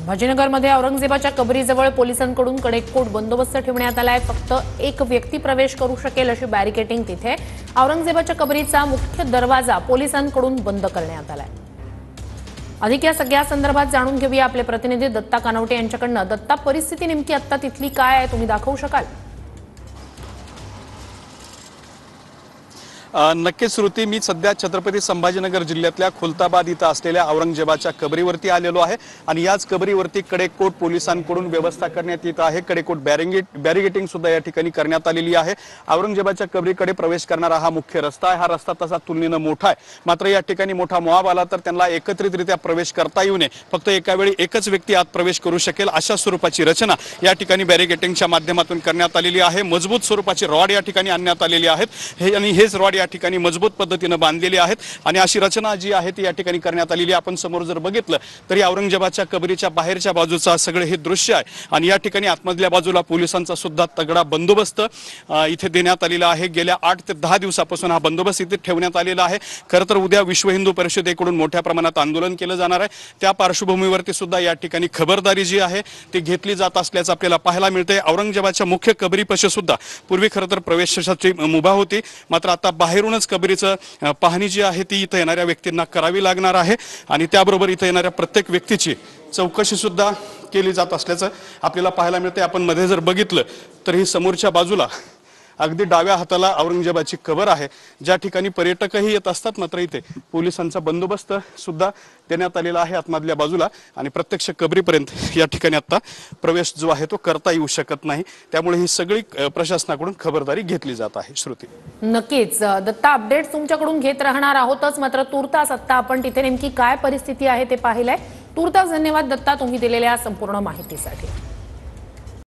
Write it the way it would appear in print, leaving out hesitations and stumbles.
संभाजीनगरमध्ये औरंगजेबाच्या कबरीजवळ पोलिसांकडून कडेकोट बंदोबस्त ठेवण्यात आलाय। फक्त एक व्यक्ती प्रवेश करू शकेल अशी बॅरिकेडिंग तिथे। औरंगजेबाच्या कबरीचा मुख्य दरवाजा पोलिसांकडून बंद करण्यात आलाय। अधिक या सगळ्या संदर्भात जाणून घेऊया आपले प्रतिनिधी दत्ता कानवटे यांच्याकडून। दत्ता, परिस्थिती नेमकी आता तिथली काय आहे, तुम्ही दाखवू शकाल? नक्कीच श्रुती, मी सध्या छत्रपती संभाजीनगर जिल्ह्यातल्या खुलताबाद इथं असलेल्या औरंगजेबाच्या कबरीवरती आलेलो आहे आणि याच कबरीवरती कडेकोट पोलिसांकडून व्यवस्था करण्यात येत आहे। कडेकोट बॅरिगेटिंग सुद्धा या ठिकाणी करण्यात आलेली आहे। औरंगजेबाच्या कबरीकडे प्रवेश करणारा हा मुख्य रस्ता आहे। हा रस्ता तसा तुलनेनं मोठा आहे, मात्र या ठिकाणी मोठा मॉब आला तर त्यांना एकत्रितरित्या प्रवेश करता येऊ नये, फक्त एका वेळी एकच व्यक्ती आत प्रवेश करू शकेल अशा स्वरूपाची रचना या ठिकाणी बॅरिगेटिंगच्या माध्यमातून करण्यात आलेली आहे। मजबूत स्वरूपाचे रॉड या ठिकाणी आणण्यात आलेले आहेत हेच रॉड या ठिकाणी मजबूत पद्धतीने बांधलेले आहेत आणि अशी रचना जी आहे ती या ठिकाणी करण्यात आलेली आहे। आपण समोर जर बघितलं तरी औरंगजेबाच्या कबरीच्या बाहेरच्या बाजूचा सगळे हे दृश्य आहे आणि या ठिकाणी आतमधल्या बाजूला पोलिसांचा सुद्धा तगडा बंदोबस्त इथे देण्यात आलेला आहे। गेल्या 8 ते 10 दिवसापासून हा बंदोबस्त इथे ठेवण्यात आलेला आहे। खरं तर उद्या विश्व हिंदू परिषदेकडून मोठ्या प्रमाणात आंदोलन केलं जाणार आहे। त्या पार्श्वभूमीवरती सुद्धा या ठिकाणी खबरदारी जी आहे ती घेतली जात असल्याचं आपल्याला पाहायला मिळते। औरंगजेबाच्या मुख्य कबरीपाशी सुद्धा पूर्वी खरं तर प्रवेशाची मुभा होती, मात्र आता बाहेरूनच कबरीचं पाहणी जी आहे ती इथं येणाऱ्या व्यक्तींना करावी लागणार आहे आणि त्याबरोबर इथं येणाऱ्या प्रत्येक व्यक्तीची चौकशी सुद्धा केली जात असल्याचं आपल्याला पाहायला मिळते। आपण मध्ये जर बघितलं तर ही समोरच्या बाजूला अगदी डाव्या हाताला औरंगजेबाची कबर आहे, ज्या ठिकाणी पर्यटकही येत असतात, मात्र इथे पोलिसांचा बंदोबस्त सुद्धा देण्यात आलेला आहे आतमधल्या बाजूला आणि प्रत्यक्ष कबरीपर्यंत या ठिकाणी आता प्रवेश जो आहे तो करता येऊ शकत नाही। त्यामुळे ही सगळी प्रशासनाकडून खबरदारी घेतली जात आहे। श्रुती, नक्कीच दत्ता, अपडेट्स तुमच्याकडून घेत राहणार आहोतच, मात्र तूर्तास आता आपण तिथे नेमकी काय परिस्थिती आहे ते पाहिलंय। तूर्तास धन्यवाद दत्ता, तुम्ही दिलेल्या संपूर्ण माहितीसाठी।